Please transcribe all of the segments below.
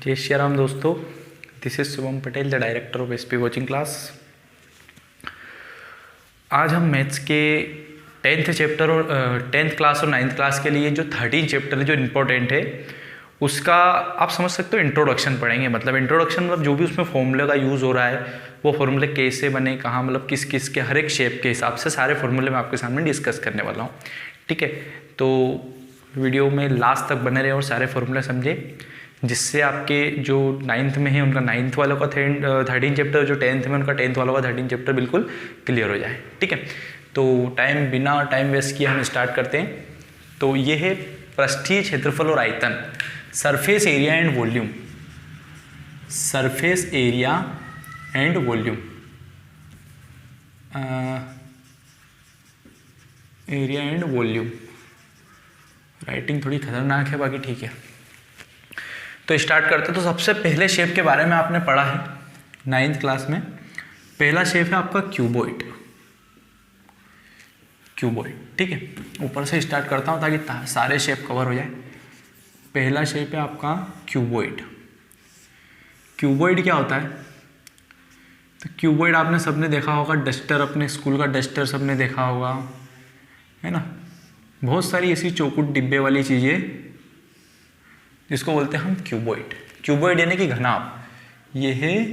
जय श्री राम दोस्तों, this is Shubham Patel, the director of SP coaching class. आज हम मैथ्स के 10th चैप्टर और 10th क्लास और 9th क्लास के लिए जो 13 चैप्टर है जो इम्पोर्टेंट है उसका आप समझ सकते हो इंट्रोडक्शन पढ़ेंगे। मतलब इंट्रोडक्शन मतलब जो भी उसमें फॉर्मूले का यूज़ हो रहा है वो फॉर्मूले कैसे बने, कहाँ, मतलब किस किस के हर एक शेप के हिसाब से सारे फॉर्मूले मैं आपके सामने डिस्कस करने वाला हूँ। ठीक है, तो वीडियो में लास्ट तक बने रहे और सारे फॉर्मूले समझे, जिससे आपके जो 9th में है उनका 9th वालों का 13 चैप्टर, जो 10th में उनका 10th वालों का 13 चैप्टर बिल्कुल क्लियर हो जाए। ठीक है, तो बिना टाइम वेस्ट किए हम स्टार्ट करते हैं। तो ये है पृष्ठीय क्षेत्रफल और आयतन, surface area and volume. Surface area and volume, area and volume. Writing थोड़ी खतरनाक है, बाकी ठीक है। तो स्टार्ट करते हैं। तो सबसे पहले शेप के बारे में आपने पढ़ा है 9th क्लास में। पहला शेप है आपका क्यूबॉइड। क्यूबॉइड, ठीक है, ऊपर से स्टार्ट करता हूँ ताकि सारे शेप कवर हो जाए। पहला शेप है आपका क्यूबॉइड। क्यूबॉइड क्या होता है? तो क्यूबॉइड आपने सबने देखा होगा, डस्टर, अपने स्कूल का डस्टर सबने देखा होगा, है ना। बहुत सारी ऐसी चौकुट डिब्बे वाली चीज़ें जिसको बोलते हैं हम क्यूबॉइड। क्यूबॉइड यानी कि घनाभ। ये है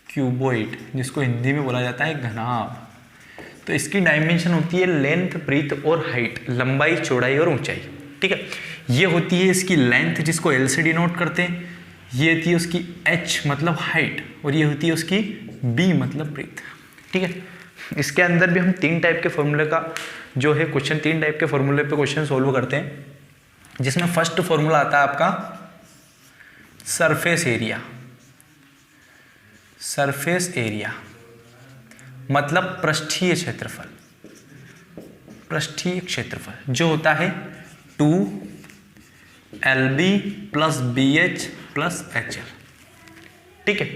क्यूबॉइड, जिसको हिंदी में बोला जाता है घनाभ। तो इसकी डायमेंशन होती है लेंथ, ब्रीथ और हाइट, लंबाई, चौड़ाई और ऊंचाई। ठीक है, ये होती है इसकी लेंथ, जिसको एल से डिनोट करते हैं। ये होती है उसकी एच मतलब हाइट, और ये होती है उसकी बी मतलब ब्रीथ। ठीक है, इसके अंदर भी हम 3 टाइप के फॉर्मूले का जो है क्वेश्चन, 3 टाइप के फॉर्मूले पे क्वेश्चन सोल्व करते हैं, जिसमें फर्स्ट फॉर्मूला आता है आपका सरफेस एरिया। सरफेस एरिया मतलब पृष्ठीय क्षेत्रफल। पृष्ठीय क्षेत्रफल जो होता है 2LB + BH + HL। ठीक है,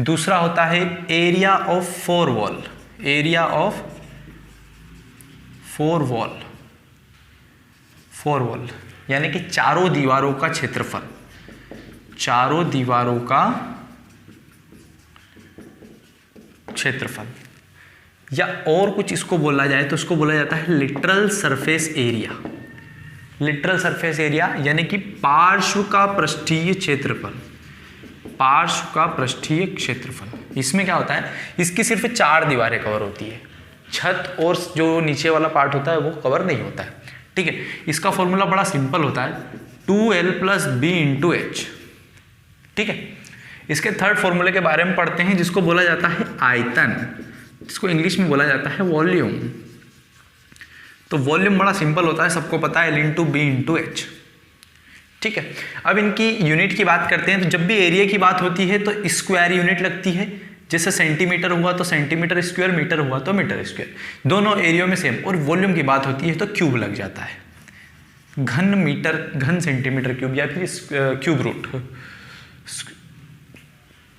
दूसरा होता है area of 4 wall. Area of 4 wall, 4 wall यानी कि चारों दीवारों का क्षेत्रफल। चारों दीवारों का क्षेत्रफल, या और कुछ इसको बोला जाए तो इसको बोला जाता है literal surface area. Literal surface area यानी कि पार्श्व का पृष्ठीय क्षेत्रफल। पार्श्व का पृष्ठीय क्षेत्रफल। इसमें क्या होता है, इसकी सिर्फ 4 दीवारें कवर होती है, छत और जो नीचे वाला पार्ट होता है वो कवर नहीं होता है। ठीक है, इसका फॉर्मूला बड़ा सिंपल होता है, 2L + B × H। ठीक है, इसके थर्ड फॉर्मूले के बारे में पढ़ते हैं, जिसको बोला जाता है आयतन, जिसको इंग्लिश में बोला जाता है वॉल्यूम। तो वॉल्यूम बड़ा सिंपल होता है, सबको पता है, L × B × H। ठीक है, अब इनकी यूनिट की बात करते हैं। तो जब भी एरिया की बात होती है तो स्क्वायर यूनिट लगती है, जैसे सेंटीमीटर हुआ तो सेंटीमीटर स्क्वायर, मीटर हुआ तो मीटर स्क्वायर, दोनों एरिया में सेम। और वॉल्यूम की बात होती है तो क्यूब लग जाता है, घन मीटर, घन सेंटीमीटर क्यूब, या फिर क्यूब रूट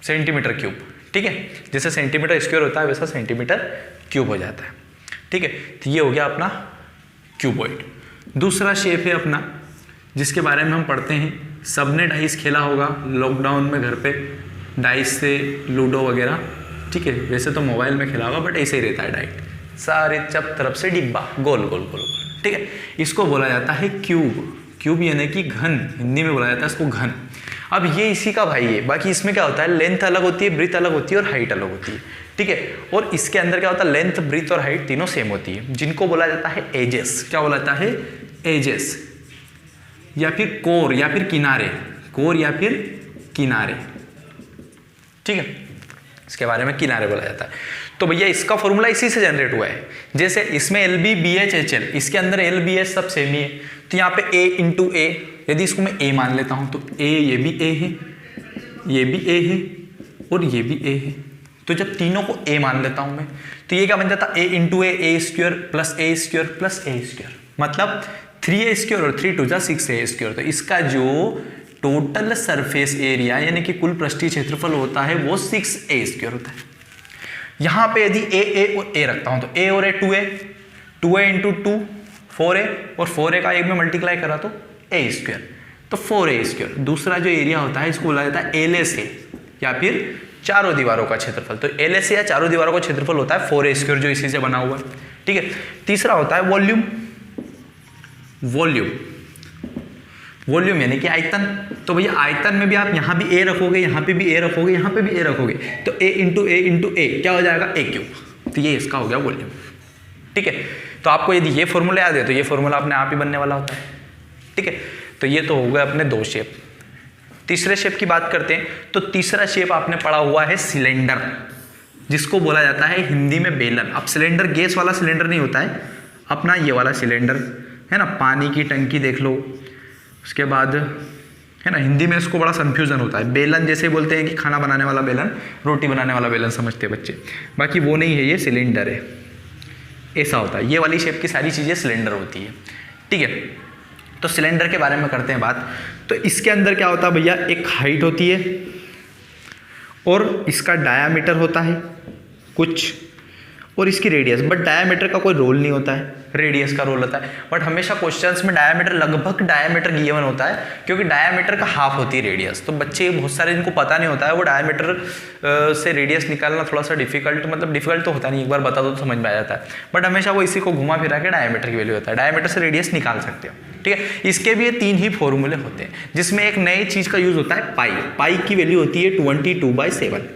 सेंटीमीटर क्यूब। ठीक है, जैसे सेंटीमीटर स्क्वायर होता है वैसा सेंटीमीटर क्यूब हो जाता है। ठीक है, तो ये हो गया अपना क्यूबॉइड। दूसरा शेप है अपना, जिसके बारे में हम पढ़ते हैं, सबने डाइस खेला होगा लॉकडाउन में घर पे, डाइस से लूडो वगैरह। ठीक है, वैसे तो मोबाइल में खेला होगा, बट ऐसे ही रहता है डाइट, सारे सब तरफ से डिब्बा, गोल गोल गोल गोल। ठीक है, इसको बोला जाता है क्यूब। क्यूब यानी कि घन, हिंदी में बोला जाता है इसको घन। अब ये इसी का भाई है। बाकी इसमें क्या होता है, लेंथ अलग होती है, ब्रीथ अलग होती है और हाइट अलग होती है। ठीक है, और इसके अंदर क्या होता है, लेंथ, ब्रीथ और हाइट तीनों सेम होती है, जिनको बोला जाता है एजेस। क्या बोला जाता है? एजेस, या फिर कोर, या फिर किनारे। कोर या फिर किनारे। ठीक है, इसके बारे में किनारे बोला जाता है। तो भैया इसका फॉर्मूला इसी से जनरेट हुआ है। जैसे इसमें LB, BH, HL, इसके अंदर L, BH सब सेम ही है। तो यहाँ पे A × A, यदि इसको मैं A मान लेता हूँ तो A, ये भी A है, ये भी A है और ये भी A है। तो जब तीनों को A मान लेता हूँ मैं, तो ये क्या बन जाता है, A × A, A² + A², मतलब 3A² और 3 × 6A²। तो इसका जो टोटल सरफेस एरिया यानी कि कुल पृष्ठीय क्षेत्रफल होता है वो 6A² होता है। यहाँ पे यदि A और A रखता हूँ तो A और A 2A, 2A × 2 4A, और 4A का 1 में मल्टीप्लाई करा तो A²। तो 4a²। दूसरा जो एरिया होता है इसको बोला जाता है LSA या फिर चारों दीवारों का क्षेत्रफल। तो LSA या चारों दीवारों का क्षेत्रफल होता है 4a² जो इसी से बना हुआ है, ठीक है। तीसरा होता है वॉल्यूम। वॉल्यूम यानी कि आयतन। तो भैया आयतन में भी आप यहाँ भी a रखोगे, यहाँ पे भी a रखोगे, यहाँ पे भी a रखोगे, तो a इंटू a क्या हो जाएगा, a³। तो ये इसका हो गया वॉल्यूम, ठीक है। तो आपको यदि ये फॉर्मूला याद है तो ये फॉर्मूला अपने आप ही बनने वाला होता है, ठीक है। तो ये तो हो गए अपने दो शेप। तीसरे शेप की बात करते हैं तो तीसरा शेप आपने पढ़ा हुआ है सिलेंडर, जिसको बोला जाता है हिंदी में बेलन। अब सिलेंडर गैस वाला सिलेंडर नहीं होता है, अपना ये वाला सिलेंडर है ना, पानी की टंकी देख लो, उसके बाद है ना, हिंदी में इसको बड़ा कंफ्यूजन होता है। बेलन जैसे बोलते हैं कि खाना बनाने वाला बेलन, रोटी बनाने वाला बेलन समझते हैं बच्चे, बाकी वो नहीं है, ये सिलेंडर है, ऐसा होता है। ये वाली शेप की सारी चीज़ें सिलेंडर होती है, ठीक है। तो सिलेंडर के बारे में करते हैं बात। तो इसके अंदर क्या होता है भैया, एक हाइट होती है और इसका डायामीटर होता है कुछ, और इसकी रेडियस। बट डायामीटर का कोई रोल नहीं होता है, रेडियस का रोल होता है। बट हमेशा क्वेश्चंस में डायामीटर, लगभग डायामीटर गिवन होता है, क्योंकि डायामीटर का हाफ होती है रेडियस। तो बच्चे बहुत सारे जिनको पता नहीं होता है, वो डायामीटर से रेडियस निकालना थोड़ा सा डिफिकल्ट, मतलब डिफिकल्ट तो होता नहीं, एक बार बता दो तो समझ में आ जाता है। बट हमेशा वो इसी को घुमा फिरा के डायामीटर की वैल्यू होता है, डायामीटर से रेडियस निकाल सकते हो, ठीक है। इसके भी ये 3 ही फॉर्मूले होते हैं, जिसमें एक नई चीज़ का यूज होता है पाई। पाई की वैल्यू होती है 22/7,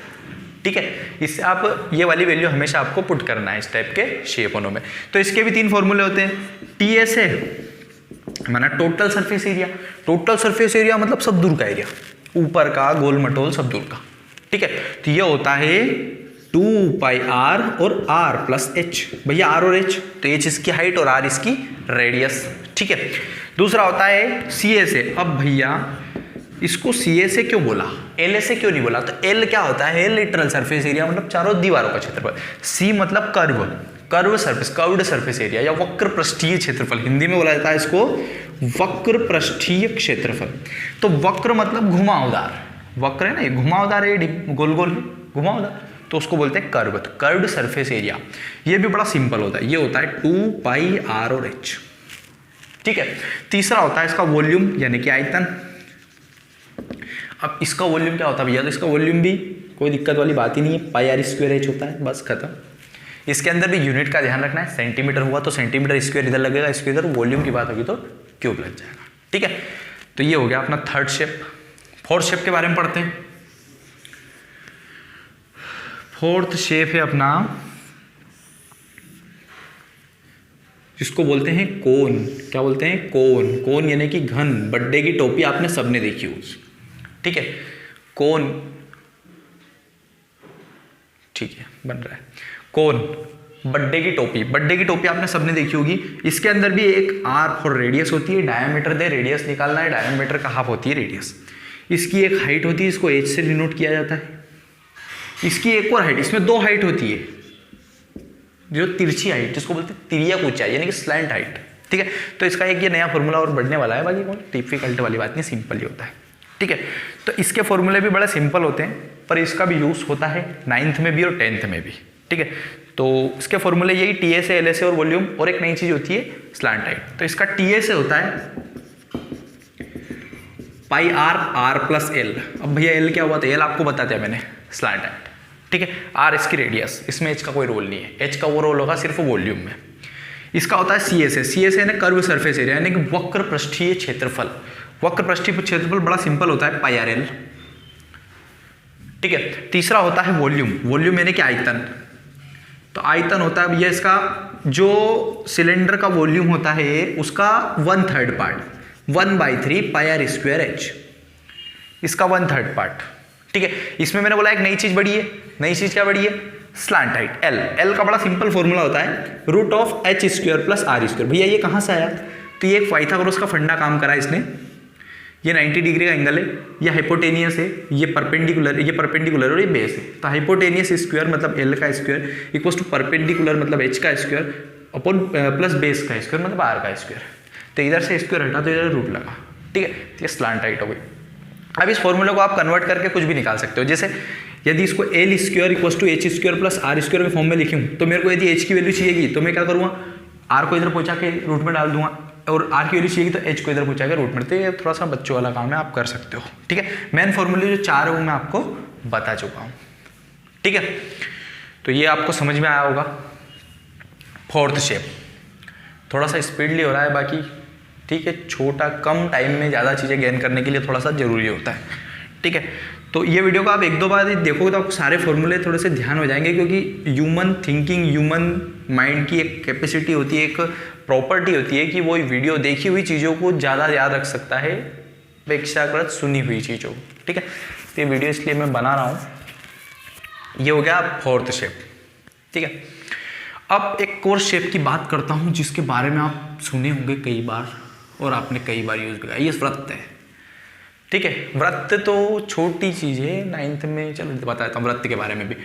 ठीक है। इससे आप ये वाली वैल्यू हमेशा आपको पुट करना है इस टाइप के शेपों में। तो इसके भी 3 फॉर्मूले होते हैं। TSA माना total surface area. Total surface area मतलब सब दूर का एरिया, ऊपर का, गोल मटोल सब दूर का, ठीक है। तो ये होता है 2πr और r प्लस h। भैया r और h, तो h इसकी हाइट और r इसकी रेडियस, ठीक है। दूसरा होता है CSA। अब भैया इसको CSA क्यों बोला, LSA क्यों नहीं बोला? तो L क्या होता है, लिटरल सरफेस एरिया, मतलब चारों दीवारों का क्षेत्रफल। C मतलब curve surface, curved surface area या वक्र पृष्ठीय क्षेत्रफल, हिंदी में बोला जाता है इसको वक्र पृष्ठीय क्षेत्रफल। तो वक्र मतलब घुमावदार, वक्र है ना, ये घुमावदार है, गोल गोल घुमावदार, तो उसको बोलते हैं कर्व, कर्व्ड सरफेस एरिया। ये भी बड़ा सिंपल होता है, ये होता है 2πr और h, ठीक है। तीसरा होता है इसका वॉल्यूम यानी कि आयतन। अब इसका वॉल्यूम क्या होता है भैया, तो इसका वॉल्यूम भी कोई दिक्कत वाली बात ही नहीं है, πr² होता है, बस खत्म। इसके अंदर भी यूनिट का ध्यान रखना है, सेंटीमीटर हुआ तो सेंटीमीटर स्क्वायर इधर लगेगा, इसके इधर वॉल्यूम की बात होगी तो क्यूब लग जाएगा, ठीक है। तो ये हो गया अपना थर्ड शेप। फोर्थ शेप के बारे में पढ़ते हैं। फोर्थ शेप है अपना, जिसको बोलते हैं कोन। क्या बोलते हैं, कोन। कोन यानी कि घन। बर्थडे की टोपी आपने सबने देखी होगी, ठीक है, कोन, ठीक है, बन रहा है कोन, बर्थडे की टोपी। बर्थडे की टोपी आपने सबने देखी होगी। इसके अंदर भी एक r फॉर रेडियस होती है, डायमीटर दे रेडियस निकालना है, डायमीटर का हाफ होती है रेडियस। इसकी एक हाइट होती है, इसको h से डिनोट किया जाता है। इसकी एक और हाइट, इसमें 2 हाइट होती है, जो तिरछी हाइट, जिसको बोलते हैं तिर्यक ऊंचाई यानी कि स्लैंट हाइट, ठीक है। तो इसका एक ये नया फॉर्मूला और बढ़ने वाला है, बाकी कोई डिफिकल्ट वाली बात नहीं, सिंपल ही होता है, ठीक है। तो इसके फॉर्मूले भी बड़े सिंपल होते हैं, पर इसका भी यूज होता है 9th में भी और 10th में भी, ठीक है। तो इसके फॉर्मूले यही TSA, LSA और वॉल्यूम, और एक नई चीज होती है स्लैंट हाइट। तो इसका TSA होता है πr प्लस l। अब भैया l क्या हुआ था, l आपको बता दिया मैंने, स्लैंट हाइट, ठीक है। r इसकी रेडियस, इसमें h का कोई रोल नहीं है, h का वो रोल होगा सिर्फ वॉल्यूम में। इसका होता है CSA। CSA ने कर्व सरफेस एरिया यानी कि वक्र पृष्ठीय क्षेत्रफल। वक्र पृष्ठीय क्षेत्रफल बड़ा सिंपल होता है, πrl, ठीक है। तीसरा होता है वॉल्यूम। वॉल्यूम यानी कि आयतन। तो आयतन होता है भैया इसका, जो सिलेंडर का वॉल्यूम होता है उसका 1/3 पार्ट, 1/3 πr²h, इसका 1/3 पार्ट, ठीक है। इसमें मैंने बोला एक नई चीज बढ़ी है। नई चीज क्या बढ़ी है, स्लैंट हाइट L। L का बड़ा सिंपल फॉर्मूला होता है √h² प्लस r²। भैया ये कहाँ से आया, तो ये एक पाइथागोरस का फंडा काम करा इसने। ये 90 डिग्री का एंगल है, ये हाइपोटेनियस है, ये परपेंडिकुलर और ये बेस है। तो हाइपोटेनियस स्क्वायर मतलब L का स्क्वायर इक्वल्स टू परपेंडिकुलर मतलब h का स्क्वायर अपॉन प्लस बेस का स्क्वायर मतलब r का स्क्वायर। तो इधर से स्क्वायर हटा तो इधर रूट लगा, ठीक है। तो ये स्लैंट हाइट हो गई। अब इस फॉर्मूले को आप कन्वर्ट करके कुछ भी निकाल सकते हो। जैसे यदि इसको L² equals to h² plus r² के फॉर्म में लिखूँ, तो मेरे को यदि h की वैल्यू चाहिएगी तो मैं क्या करूँगा, r को इधर पहुँचा के रूट में डाल दूंगा, और आर की वैल्यू चाहिए तो एच को इधर पहुँचा के रूट में, तो ये थोड़ा सा बच्चों वाला काम है, आप कर सकते हो। ठीक है, मेन फॉर्मूले जो 4 है वो मैं आपको बता चुका हूँ। ठीक है, तो ये आपको समझ में आया होगा। फोर्थ शेप थोड़ा सा स्पीडली हो रहा है, बाकी ठीक है, छोटा कम टाइम में ज़्यादा चीज़ें गेन करने के लिए थोड़ा सा ज़रूरी होता है। ठीक है, तो ये वीडियो को आप 1-2 बार देखोगे तो आपको सारे फॉर्मूले थोड़े से ध्यान हो जाएंगे, क्योंकि ह्यूमन थिंकिंग, ह्यूमन माइंड की एक कैपेसिटी होती है, एक प्रॉपर्टी होती है कि वो वीडियो देखी हुई चीज़ों को ज़्यादा याद रख सकता है अपेक्षाकृत सुनी हुई चीज़ों को। ठीक है, तो ये वीडियो इसलिए मैं बना रहा हूँ। ये हो गया फोर्थ शेप। ठीक है, अब एक और शेप की बात करता हूँ जिसके बारे में आप सुने होंगे कई बार और आपने कई बार यूज़ किया, ये वृत्त है। ठीक है, वृत्त तो छोटी चीज़ है, 9th में चलो बताता हूँ वृत्त के बारे में भी।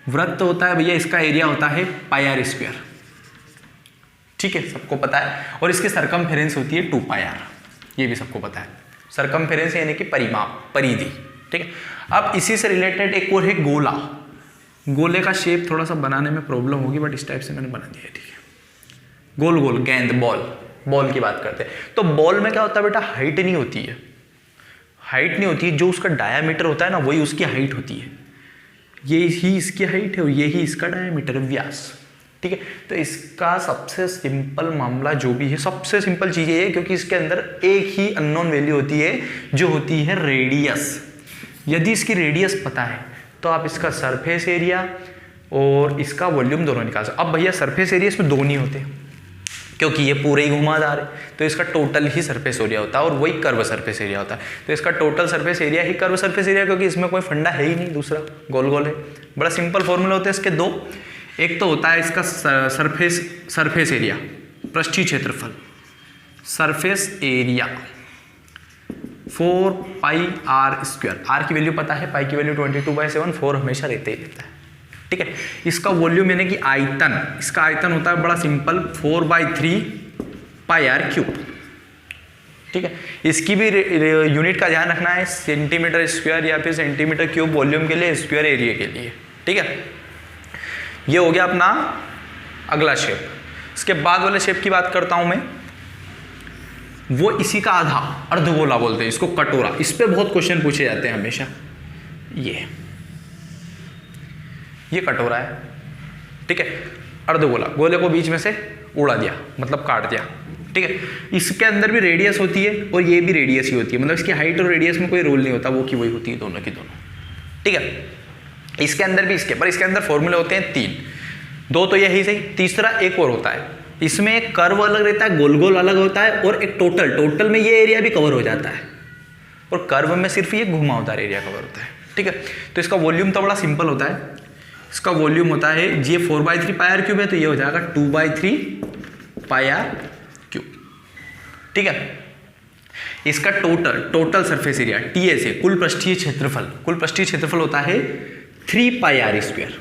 वृत्त होता है भैया, इसका एरिया होता है पाई आर स्क्वायर। ठीक है, सबको पता है, और इसकी सरकमफेरेंस होती है 2 पाई आर, ये भी सबको पता है। सरकमफेरेंस यानी कि परिमाप, परिधि। ठीक है, अब इसी से रिलेटेड एक और है गोला। गोले का शेप थोड़ा सा बनाने में प्रॉब्लम होगी, बट इस टाइप से मैंने बना दिया है। ठीक है, गोल गोल गेंद, बॉल की बात करते हैं तो बॉल में क्या होता है बेटा, हाइट नहीं होती है, हाइट नहीं होती है, जो उसका डायामीटर होता है ना वही उसकी हाइट होती है। ये ही इसकी हाइट है और ये ही इसका डायामीटर, व्यास। ठीक है, तो इसका सबसे सिंपल मामला जो भी है, सबसे सिंपल चीज़ ये है, क्योंकि इसके अंदर एक ही अननोन वैल्यू होती है जो होती है रेडियस। यदि इसकी रेडियस पता है तो आप इसका सरफेस एरिया और इसका वॉल्यूम दोनों निकाल सकते। अब भैया सरफेस एरिया इसमें दो नहीं होते, क्योंकि ये पूरे ही घुमादार है, तो इसका टोटल ही सरफेस एरिया होता है और वही कर्व सरफेस एरिया होता है। तो इसका टोटल सरफेस एरिया ही कर्व सरफेस एरिया, क्योंकि इसमें कोई फंडा है ही नहीं, दूसरा गोल गोल है। बड़ा सिंपल फॉर्मूला होते हैं इसके दो। एक तो होता है इसका सरफेस एरिया, पृष्ठीय क्षेत्रफल, surface area 4 pi are square. R की वैल्यू पता है, पाई की वैल्यू 22/7, 4 हमेशा रहते ही रहता है। ठीक है, इसका वॉल्यूम यानी कि आयतन, इसका आयतन होता है बड़ा सिंपल 4/3 पाई आर क्यूब। ठीक है, इसकी भी यूनिट का ध्यान रखना है, सेंटीमीटर स्क्वायर या फिर सेंटीमीटर क्यूब वॉल्यूम के लिए, स्क्वायर एरिया के लिए। ठीक है, ये हो गया अपना अगला शेप। इसके बाद वाले शेप की बात करता हूं मैं, वो इसी का आधा, अर्धगोला बोलते हैं इसको, कटोरा। इस पे बहुत क्वेश्चन पूछे जाते हैं हमेशा। ये कटोरा है। ठीक है, अर्धगोला, गोले को बीच में से उड़ा दिया, मतलब काट दिया। ठीक है, इसके अंदर भी रेडियस होती है और ये भी रेडियस ही होती है, मतलब इसकी हाइट और रेडियस में कोई रोल नहीं होता, वो की वही होती है, दोनों की दोनों। ठीक है, इसके अंदर भी इसके, पर इसके अंदर फॉर्मूले होते हैं 3, 2 तो यही सही, तीसरा एक और होता है। इसमें एक कर्व अलग रहता है, गोल गोल अलग होता है, और एक टोटल में ये एरिया भी कवर हो जाता है, और कर्व में सिर्फ ये घुमावदार एरिया कवर होता है। ठीक है, तो इसका वॉल्यूम तो बड़ा सिंपल होता है। इसका वॉल्यूम होता है, ये 4/3 पाई आर क्यूब है, तो ये हो जाएगा 2/3 पाई आर क्यूब। ठीक है, इसका टोटल सरफेस एरिया TS है, कुल पृष्ठीय क्षेत्रफल होता है 3 पाई आर स्क्वायर।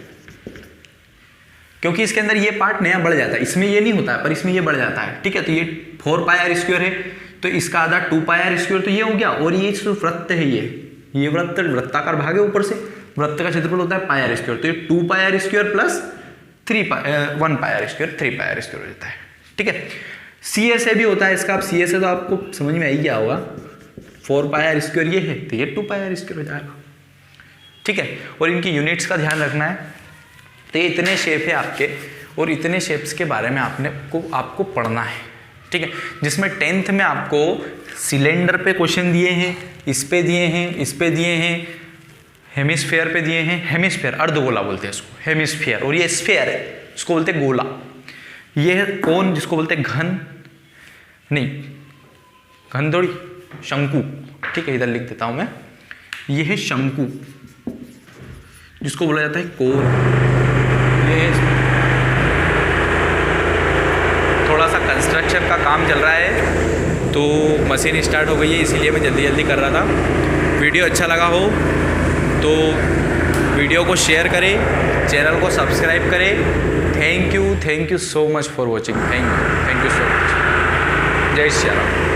क्योंकि इसके अंदर ये पार्ट नया बढ़ जाता है, इसमें ये नहीं होता है, पर इसमें ये बढ़ जाता है। ठीक है, तो ये 4 पाई आर स्क्वायर है, तो इसका आधा 2 पाई आर स्क्वायर, तो ये हो गया। और ये वृत्त है, ये वृत्ताकार भाग है, ऊपर से वृत्त का क्षेत्रफल होता है पाई आर स्क्वायर, तो ये 2 pi are square plus 1 pi are square, 3 pi are square हो जाता है। ठीक है, CSA भी होता है इसका। अब CSA तो आपको समझ में आई गया होगा, 4 पाई आर स्क्वायर ये है, तो ये 2 पाई आर स्क्वायर हो जाएगा। ठीक है, और इनकी यूनिट्स का ध्यान रखना है। तो ये इतने शेप है आपके, और इतने शेप्स के बारे में आपको पढ़ना है। ठीक है, जिसमें 10th में आपको सिलेंडर पे क्वेश्चन दिए हैं, इस पे दिए हैं, इस पे दिए हैं, हेमिस्फेयर पे दिए हैं। हेमिस्फेयर अर्धगोला बोलते हैं इसको, हेमिस्फेयर, और ये स्फेयर है, इसको बोलते हैं गोला। ये है कौन, जिसको बोलते हैं घन, नहीं घन थोड़ी, शंकु। ठीक है, इधर लिख देता हूं मैं, ये है शंकु, जिसको बोला जाता है कोन। ये थोड़ा सा कंस्ट्रक्शन का काम चल रहा है, तो मशीन स्टार्ट हो गई है, इसीलिए मैं जल्दी कर रहा था। वीडियो अच्छा लगा हो तो वीडियो को शेयर करें, चैनल को सब्सक्राइब करें। Thank you so much for watching. Thank you so much. जय श्री राम।